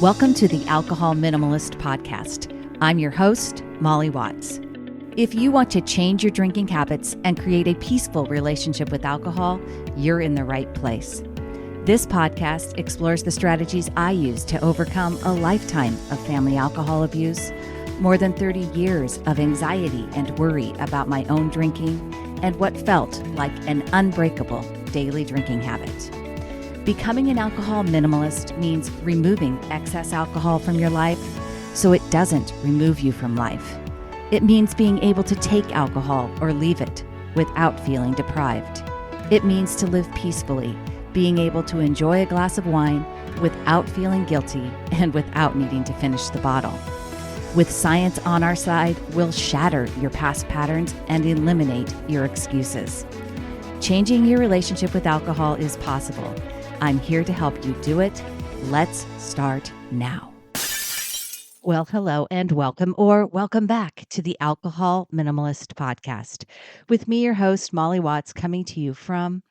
Welcome to the Alcohol Minimalist Podcast. I'm your host, Molly Watts. If you want to change your drinking habits and create a peaceful relationship with alcohol, you're in the right place. This podcast explores the strategies I use to overcome a lifetime of family alcohol abuse, more than 30 years of anxiety and worry about my own drinking, and what felt like an unbreakable daily drinking habit. Becoming an alcohol minimalist means removing excess alcohol from your life so it doesn't remove you from life. It means being able to take alcohol or leave it without feeling deprived. It means to live peacefully, being able to enjoy a glass of wine without feeling guilty and without needing to finish the bottle. With science on our side, we'll shatter your past patterns and eliminate your excuses. Changing your relationship with alcohol is possible. I'm here to help you do it. Let's start now. Well, hello and welcome, or welcome back to the Alcohol Minimalist Podcast. With me, your host, Molly Watts, coming to you from,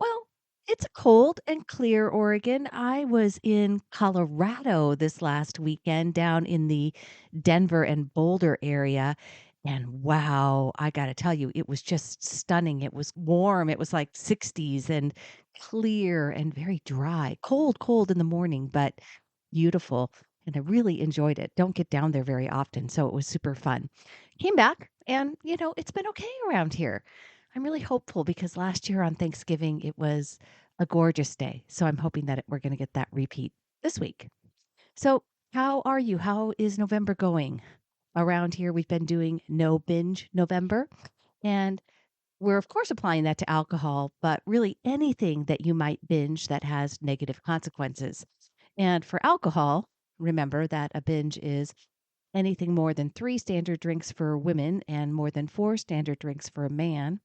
well, it's a cold and clear Oregon. I was in Colorado this last weekend down in the Denver and Boulder area. And wow, I got to tell you, it was just stunning. It was warm. It was like 60s and clear and very dry. Cold in the morning, but beautiful. And I really enjoyed it. Don't get down there very often. So it was super fun. Came back and, it's been okay around here. I'm really hopeful because last year on Thanksgiving, it was a gorgeous day. So I'm hoping that we're going to get that repeat this week. So how are you? How is November going? Around here, we've been doing no binge November, and we're, of course, applying that to alcohol, but really anything that you might binge that has negative consequences. And for alcohol, remember that a binge is anything more than 3 standard drinks for women and more than 4 standard drinks for a man.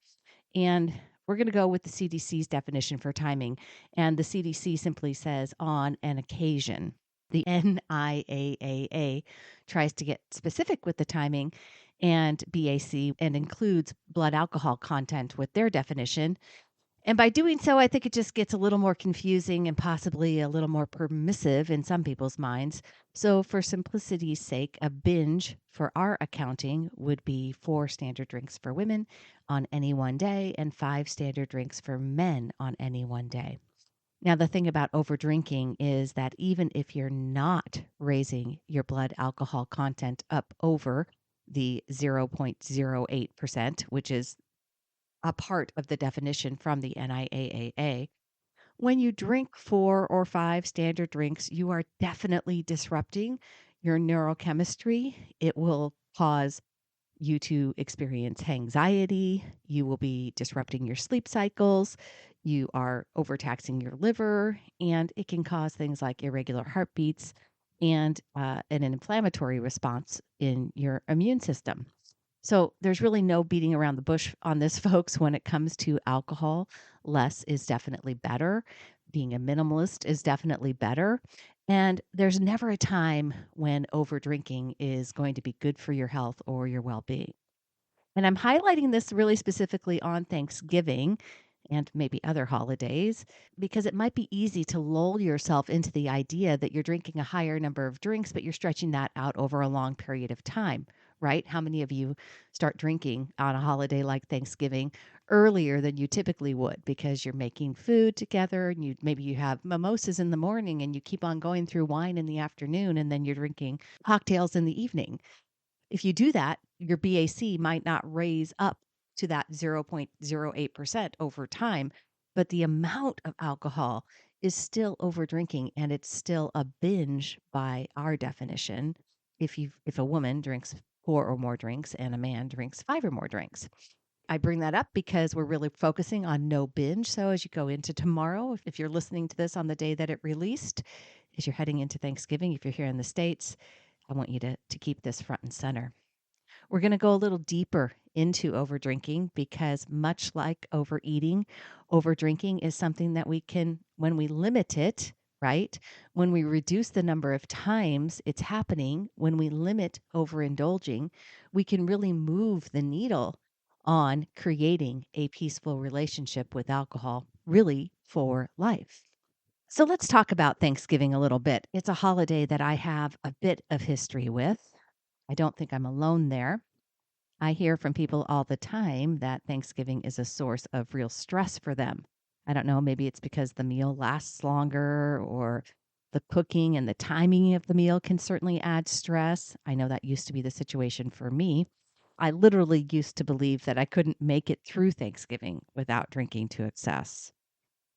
And we're going to go with the CDC's definition for timing. And the CDC simply says on an occasion. The NIAAA tries to get specific with the timing and BAC and includes blood alcohol content with their definition. And by doing so, I think it just gets a little more confusing and possibly a little more permissive in some people's minds. So for simplicity's sake, a binge for our accounting would be 4 standard drinks for women on any one day and 5 standard drinks for men on any one day. Now, the thing about overdrinking is that even if you're not raising your blood alcohol content up over the 0.08%, which is a part of the definition from the NIAAA, when you drink 4 or 5 standard drinks, you are definitely disrupting your neurochemistry. It will cause you to experience anxiety. You will be disrupting your sleep cycles. You are overtaxing your liver, and it can cause things like irregular heartbeats and an inflammatory response in your immune system. So there's really no beating around the bush on this, folks. When it comes to alcohol, less is definitely better. Being a minimalist is definitely better. And there's never a time when overdrinking is going to be good for your health or your well-being. And I'm highlighting this really specifically on Thanksgiving and maybe other holidays, because it might be easy to lull yourself into the idea that you're drinking a higher number of drinks, but you're stretching that out over a long period of time, right? How many of you start drinking on a holiday like Thanksgiving earlier than you typically would because you're making food together and maybe you have mimosas in the morning and you keep on going through wine in the afternoon and then you're drinking cocktails in the evening. If you do that, your BAC might not raise up to that 0.08% over time, but the amount of alcohol is still overdrinking, and it's still a binge by our definition if a woman drinks 4 or more drinks and a man drinks 5 or more drinks. I bring that up because we're really focusing on no binge. So as you go into tomorrow, if you're listening to this on the day that it released, as you're heading into Thanksgiving, if you're here in the States, I want you to keep this front and center. We're going to go a little deeper into overdrinking because much like overeating, overdrinking is something that we can, when we limit it, right? When we reduce the number of times it's happening, when we limit overindulging, we can really move the needle on creating a peaceful relationship with alcohol, really for life. So let's talk about Thanksgiving a little bit. It's a holiday that I have a bit of history with. I don't think I'm alone there. I hear from people all the time that Thanksgiving is a source of real stress for them. I don't know, maybe it's because the meal lasts longer or the cooking and the timing of the meal can certainly add stress. I know that used to be the situation for me. I literally used to believe that I couldn't make it through Thanksgiving without drinking to excess.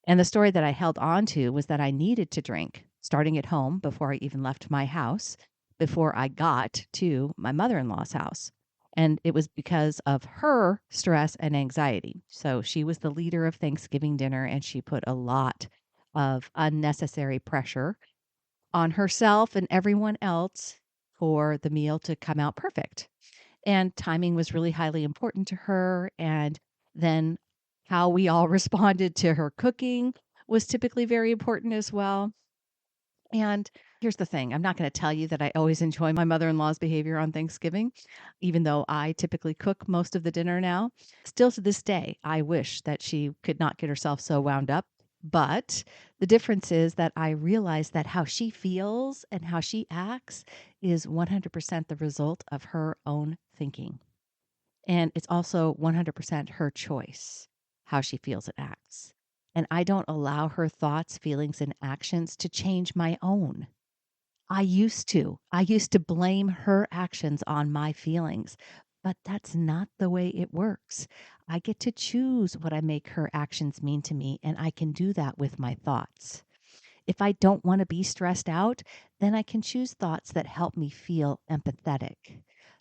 And the story that I held on to was that I needed to drink, starting at home before I even left my house, before I got to my mother in law's house. And it was because of her stress and anxiety. So she was the leader of Thanksgiving dinner, and she put a lot of unnecessary pressure on herself and everyone else for the meal to come out perfect. And timing was really highly important to her. And then how we all responded to her cooking was typically very important as well. And here's the thing, I'm not going to tell you that I always enjoy my mother in law's behavior on Thanksgiving, even though I typically cook most of the dinner now. Still to this day, I wish that she could not get herself so wound up. But the difference is that I realize that how she feels and how she acts is 100% the result of her own thinking. And it's also 100% her choice how she feels and acts. And I don't allow her thoughts, feelings, and actions to change my own. I used to. I used to blame her actions on my feelings, but that's not the way it works. I get to choose what I make her actions mean to me, and I can do that with my thoughts. If I don't want to be stressed out, then I can choose thoughts that help me feel empathetic,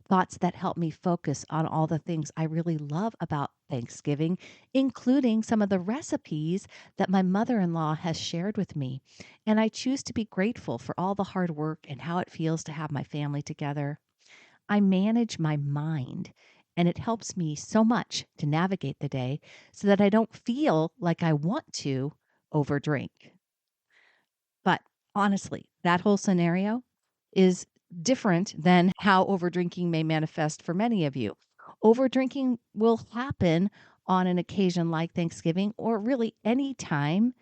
thoughts that help me focus on all the things I really love about Thanksgiving, including some of the recipes that my mother in law has shared with me. And I choose to be grateful for all the hard work and how it feels to have my family together. I manage my mind, and it helps me so much to navigate the day so that I don't feel like I want to overdrink. But honestly, that whole scenario is different than how overdrinking may manifest for many of you. Overdrinking will happen on an occasion like Thanksgiving or really any time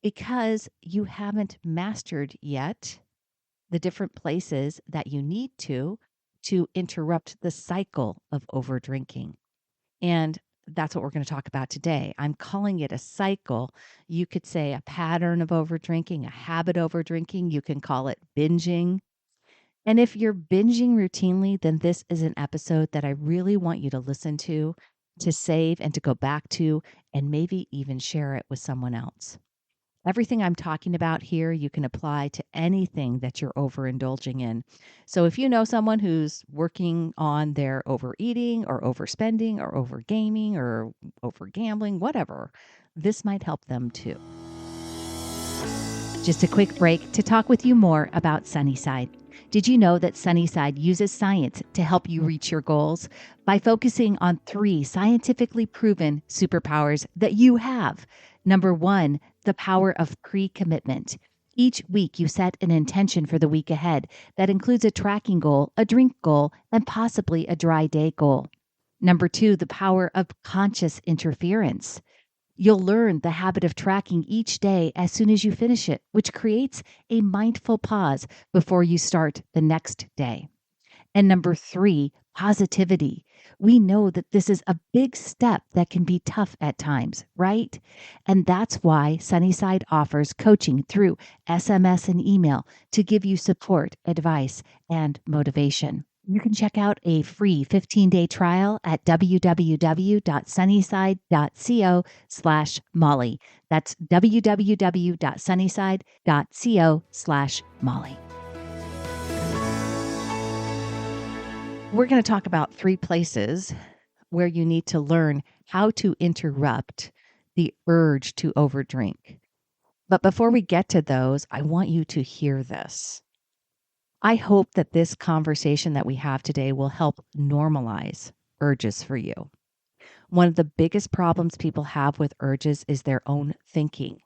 because you haven't mastered yet the different places that you need to interrupt the cycle of overdrinking. And that's what we're going to talk about today. I'm calling it a cycle. You could say a pattern of overdrinking, a habit overdrinking. You can call it binging. And if you're binging routinely, then this is an episode that I really want you to listen to save and to go back to, and maybe even share it with someone else. Everything I'm talking about here, you can apply to anything that you're overindulging in. So if you know someone who's working on their overeating or overspending or overgaming or overgambling, whatever, this might help them too. Just a quick break to talk with you more about Sunnyside. Did you know that Sunnyside uses science to help you reach your goals by focusing on 3 scientifically proven superpowers that you have? Number 1, the power of pre-commitment. Each week, you set an intention for the week ahead that includes a tracking goal, a drink goal, and possibly a dry day goal. Number 2, the power of conscious interference. You'll learn the habit of tracking each day as soon as you finish it, which creates a mindful pause before you start the next day. And number 3, positivity. We know that this is a big step that can be tough at times, right? And that's why Sunnyside offers coaching through SMS and email to give you support, advice, and motivation. You can check out a free 15-day trial at www.sunnyside.co/Molly. That's www.sunnyside.co/Molly. We're going to talk about 3 places where you need to learn how to interrupt the urge to overdrink. But before we get to those, I want you to hear this. I hope that this conversation that we have today will help normalize urges for you. One of the biggest problems people have with urges is their own thinking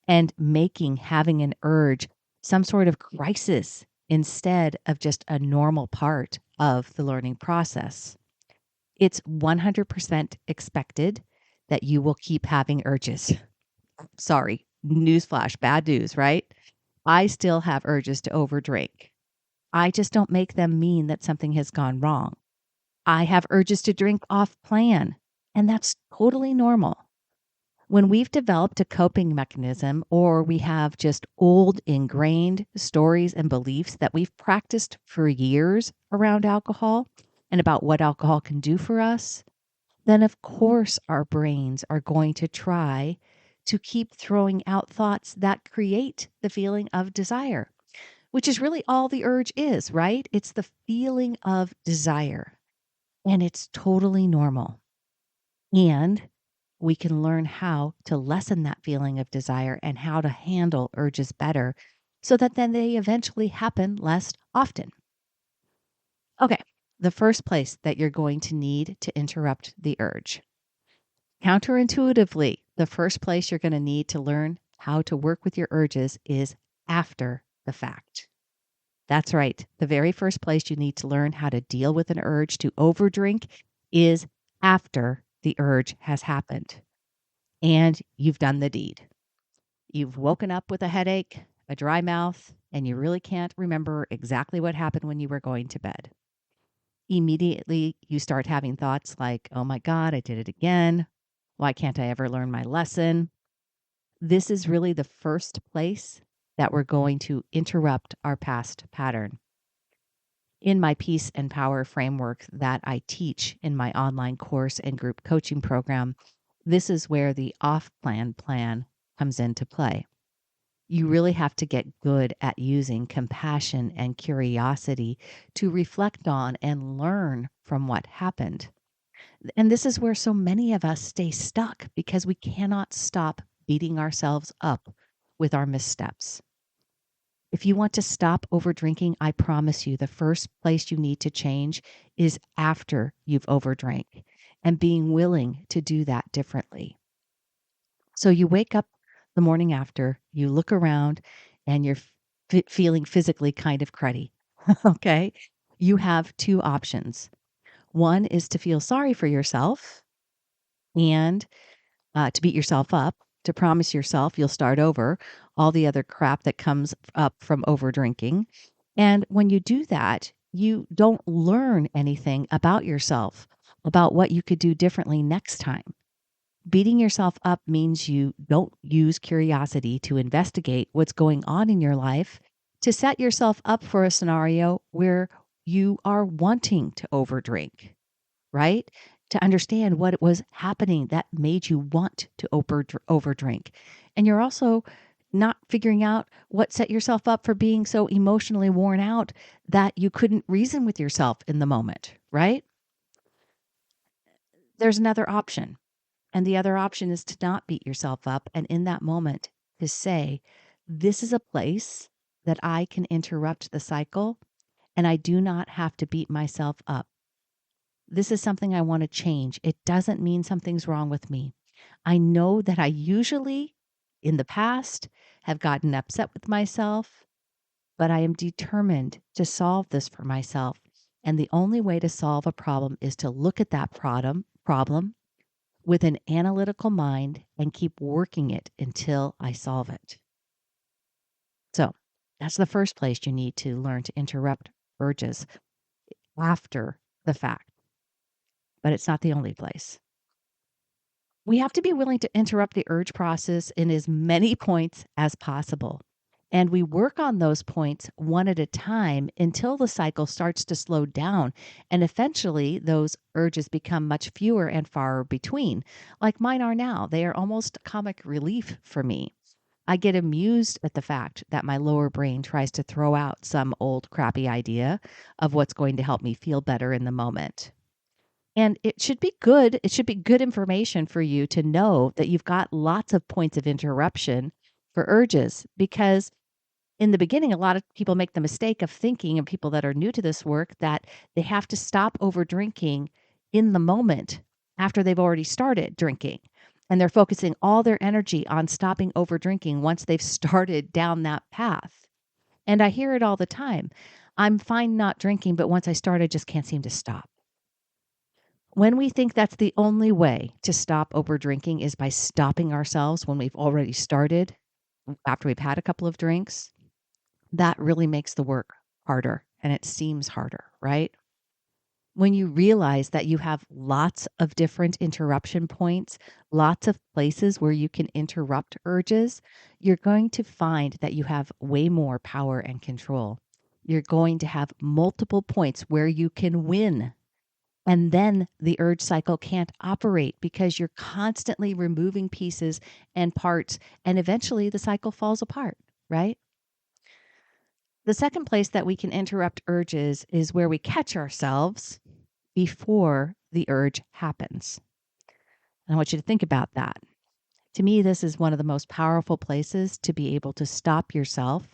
and making having an urge some sort of crisis instead of just a normal part of the learning process. It's 100% expected that you will keep having urges. Sorry, Newsflash, bad news, right? I still have urges to overdrink. I just don't make them mean that something has gone wrong. I have urges to drink off plan, and that's totally normal. When we've developed a coping mechanism or we have just old ingrained stories and beliefs that we've practiced for years around alcohol and about what alcohol can do for us, then of course our brains are going to try to keep throwing out thoughts that create the feeling of desire, which is really all the urge is, right? It's the feeling of desire, and it's totally normal. And we can learn how to lessen that feeling of desire and how to handle urges better so that then they eventually happen less often. Okay, the first place that you're going to need to interrupt the urge. Counterintuitively, the first place you're going to need to learn how to work with your urges is after the fact. That's right. The very first place you need to learn how to deal with an urge to overdrink is after the urge has happened and you've done the deed. You've woken up with a headache, a dry mouth, and you really can't remember exactly what happened when you were going to bed. Immediately, you start having thoughts like, oh my God, I did it again. Why can't I ever learn my lesson? This is really the first place that we're going to interrupt our past pattern. In my Peace and Power framework that I teach in my online course and group coaching program, this is where the off-plan plan comes into play. You really have to get good at using compassion and curiosity to reflect on and learn from what happened. And this is where so many of us stay stuck because we cannot stop beating ourselves up with our missteps. If you want to stop overdrinking, I promise you the first place you need to change is after you've overdrank and being willing to do that differently. So you wake up the morning after, you look around, and you're feeling physically kind of cruddy. Okay. You have two options. One is to feel sorry for yourself and to beat yourself up, to promise yourself you'll start over all the other crap that comes up from overdrinking. And when you do that, you don't learn anything about yourself, about what you could do differently next time. Beating yourself up means you don't use curiosity to investigate what's going on in your life to set yourself up for a scenario where you are wanting to overdrink, right? To understand what it was happening that made you want to overdrink. And you're also not figuring out what set yourself up for being so emotionally worn out that you couldn't reason with yourself in the moment, right? There's another option. And the other option is to not beat yourself up. And in that moment, to say, this is a place that I can interrupt the cycle and I do not have to beat myself up. This is something I want to change. It doesn't mean something's wrong with me. I know that I usually, in the past, have gotten upset with myself, but I am determined to solve this for myself. And the only way to solve a problem is to look at that problem with an analytical mind and keep working it until I solve it. So that's the first place you need to learn to interrupt urges after the fact. But it's not the only place. We have to be willing to interrupt the urge process in as many points as possible. And we work on those points one at a time until the cycle starts to slow down. And eventually, those urges become much fewer and far between, like mine are now. They are almost comic relief for me. I get amused at the fact that my lower brain tries to throw out some old crappy idea of what's going to help me feel better in the moment. And it should be good. It should be good information for you to know that you've got lots of points of interruption for urges because in the beginning, a lot of people make the mistake of thinking, and people that are new to this work, that they have to stop over drinking in the moment after they've already started drinking. And they're focusing all their energy on stopping over drinking once they've started down that path. And I hear it all the time. I'm fine not drinking, but once I start, I just can't seem to stop. When we think that's the only way to stop over drinking is by stopping ourselves when we've already started, after we've had a couple of drinks, that really makes the work harder and it seems harder, right? When you realize that you have lots of different interruption points, lots of places where you can interrupt urges, you're going to find that you have way more power and control. You're going to have multiple points where you can win. And then the urge cycle can't operate because you're constantly removing pieces and parts, and eventually the cycle falls apart, right? The second place that we can interrupt urges is where we catch ourselves before the urge happens. And I want you to think about that. To me, this is one of the most powerful places to be able to stop yourself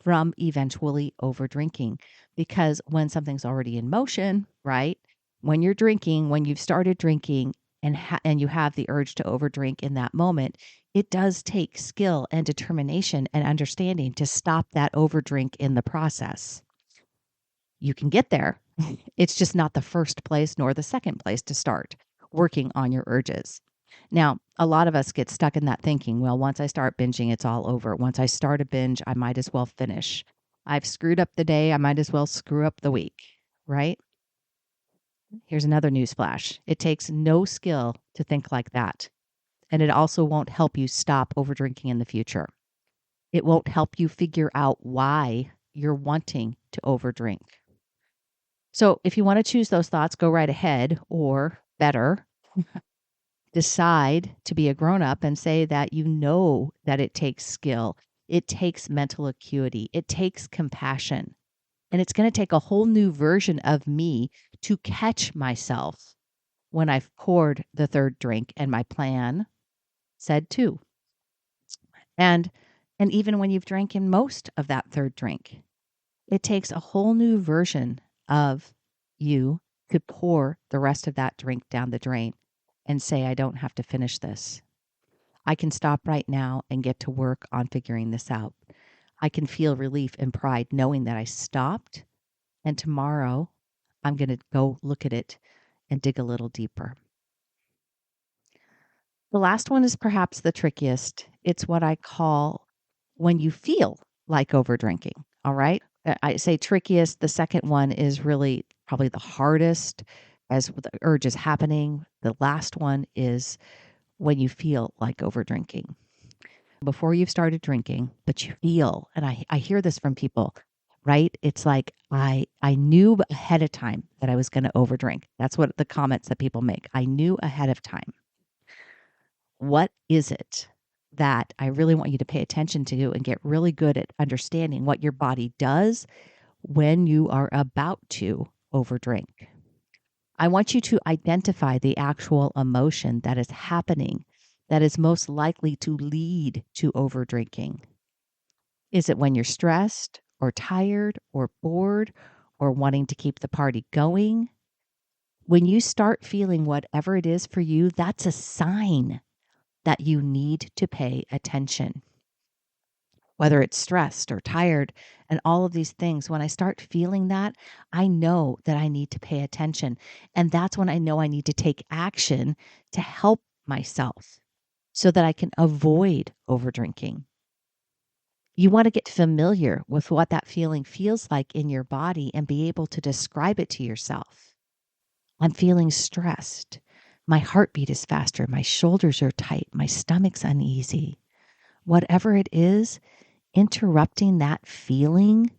from eventually overdrinking. Because when something's already in motion, right? When you're drinking, when you've started drinking and you have the urge to overdrink in that moment, it does take skill and determination and understanding to stop that overdrink in the process. You can get there. It's just not the first place nor the second place to start working on your urges. Now, a lot of us get stuck in that thinking, well, once I start binging, it's all over. Once I start a binge, I might as well finish. I've screwed up the day, I might as well screw up the week, right? Here's another news flash. It takes no skill to think like that. And it also won't help you stop overdrinking in the future. It won't help you figure out why you're wanting to overdrink. So if you want to choose those thoughts, go right ahead, or better, decide to be a grown-up and say that you know that it takes skill, it takes mental acuity, it takes compassion, and it's going to take a whole new version of me to catch myself when I've poured the third drink and my plan said two. And even when you've drank in most of that third drink, it takes a whole new version of you to pour the rest of that drink down the drain and say, I don't have to finish this. I can stop right now and get to work on figuring this out. I can feel relief and pride knowing that I stopped, and tomorrow I'm going to go look at it and dig a little deeper. The last one is perhaps the trickiest. It's what I call when you feel like overdrinking. All right. I say trickiest. The second one is really probably the hardest as the urge is happening. The last one is when you feel like overdrinking. Before you've started drinking, but you feel, and I hear this from people, right? It's like I knew ahead of time that I was going to overdrink. That's what the comments that people make. I knew ahead of time. What is it that I really want you to pay attention to and get really good at understanding what your body does when you are about to overdrink? I want you to identify the actual emotion that is happening that is most likely to lead to overdrinking. Is it when you're stressed or tired or bored or wanting to keep the party going? When you start feeling whatever it is for you, that's a sign that you need to pay attention. Whether it's stressed or tired and all of these things, when I start feeling that, I know that I need to pay attention. And that's when I know I need to take action to help myself so that I can avoid overdrinking. You want to get familiar with what that feeling feels like in your body and be able to describe it to yourself. I'm feeling stressed. My heartbeat is faster. My shoulders are tight. My stomach's uneasy. Whatever it is, interrupting that feeling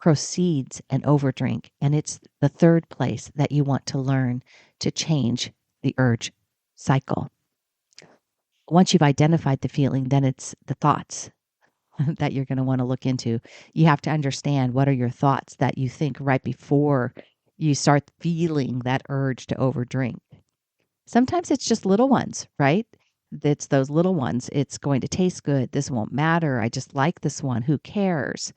proceeds an overdrink. And it's the third place that you want to learn to change the urge cycle. Once you've identified the feeling, then it's the thoughts that you're going to want to look into. You have to understand what are your thoughts that you think right before you start feeling that urge to overdrink. Sometimes it's just little ones, right? It's those little ones. It's going to taste good. This won't matter. I just like this one. Who cares?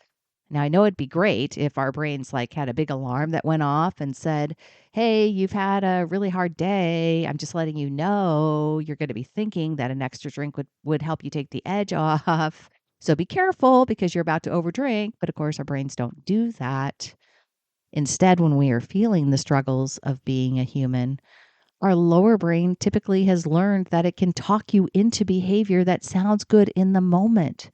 Now, I know it'd be great if our brains like had a big alarm that went off and said, hey, you've had a really hard day. I'm just letting you know you're going to be thinking that an extra drink would help you take the edge off. So be careful because you're about to overdrink. But of course, our brains don't do that. Instead, when we are feeling the struggles of being a human, Our lower brain typically has learned that it can talk you into behavior that sounds good in the moment,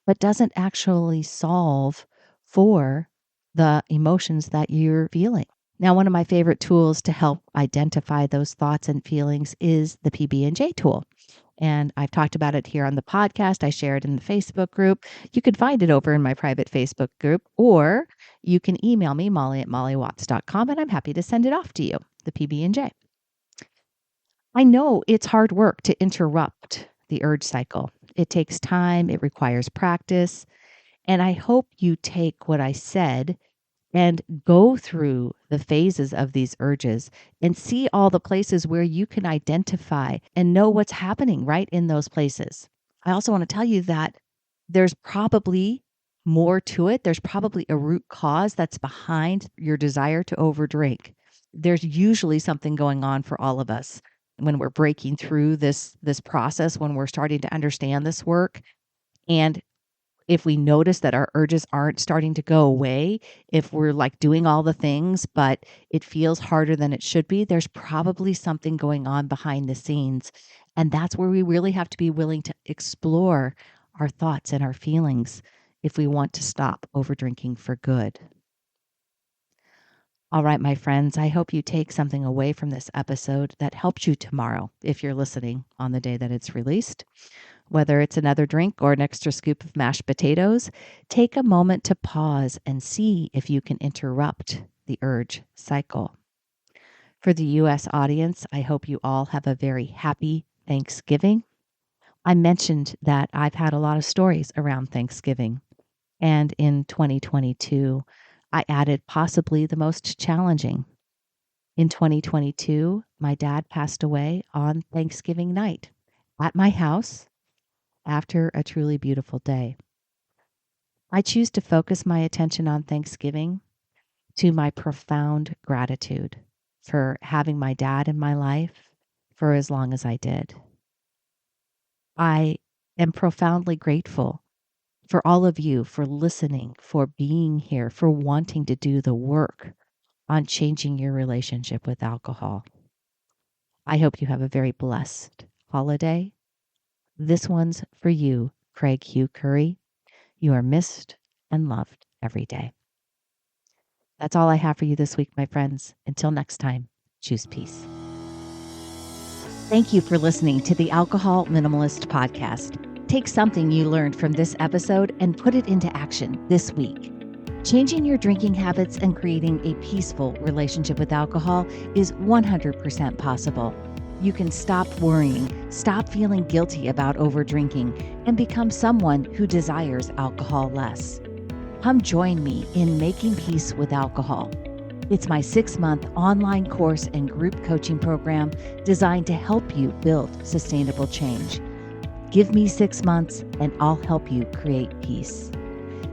but doesn't actually solve for the emotions that you're feeling. Now, one of my favorite tools to help identify those thoughts and feelings is the PB&J tool. And I've talked about it here on the podcast. I share it in the Facebook group. You can find it over in my private Facebook group, or you can email me, molly@mollywatts.com, and I'm happy to send it off to you, the PB&J. I know it's hard work to interrupt the urge cycle. It takes time, it requires practice, and I hope you take what I said and go through the phases of these urges and see all the places where you can identify and know what's happening right in those places. I also want to tell you that there's probably more to it. There's probably a root cause that's behind your desire to overdrink. There's usually something going on for all of us when we're breaking through this process, when we're starting to understand this work. And if we notice that our urges aren't starting to go away, if we're like doing all the things, but it feels harder than it should be, there's probably something going on behind the scenes. And that's where we really have to be willing to explore our thoughts and our feelings if we want to stop overdrinking for good. All right, my friends, I hope you take something away from this episode that helps you tomorrow if you're listening on the day that it's released. Whether it's another drink or an extra scoop of mashed potatoes, take a moment to pause and see if you can interrupt the urge cycle. For the U.S. audience, I hope you all have a very happy Thanksgiving. I mentioned that I've had a lot of stories around Thanksgiving, and in 2022, I added possibly the most challenging. In 2022, my dad passed away on Thanksgiving night at my house after a truly beautiful day. I choose to focus my attention on Thanksgiving to my profound gratitude for having my dad in my life for as long as I did. I am profoundly grateful for all of you for listening, for being here, for wanting to do the work on changing your relationship with alcohol. I hope you have a very blessed holiday. This one's for you, Craig Hugh Curry. You are missed and loved every day. That's all I have for you this week, my friends. Until next time, choose peace. Thank you for listening to the Alcohol Minimalist Podcast. Take something you learned from this episode and put it into action this week. Changing your drinking habits and creating a peaceful relationship with alcohol is 100% possible. You can stop worrying, stop feeling guilty about overdrinking, and become someone who desires alcohol less. Come join me in making peace with alcohol. It's my 6-month online course and group coaching program designed to help you build sustainable change. Give me 6 months and I'll help you create peace.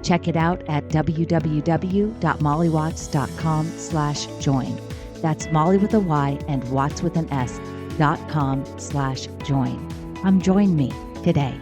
Check it out at www.mollywatts.com/join. That's Molly with a Y and Watts with an S.com/join. Come join me today.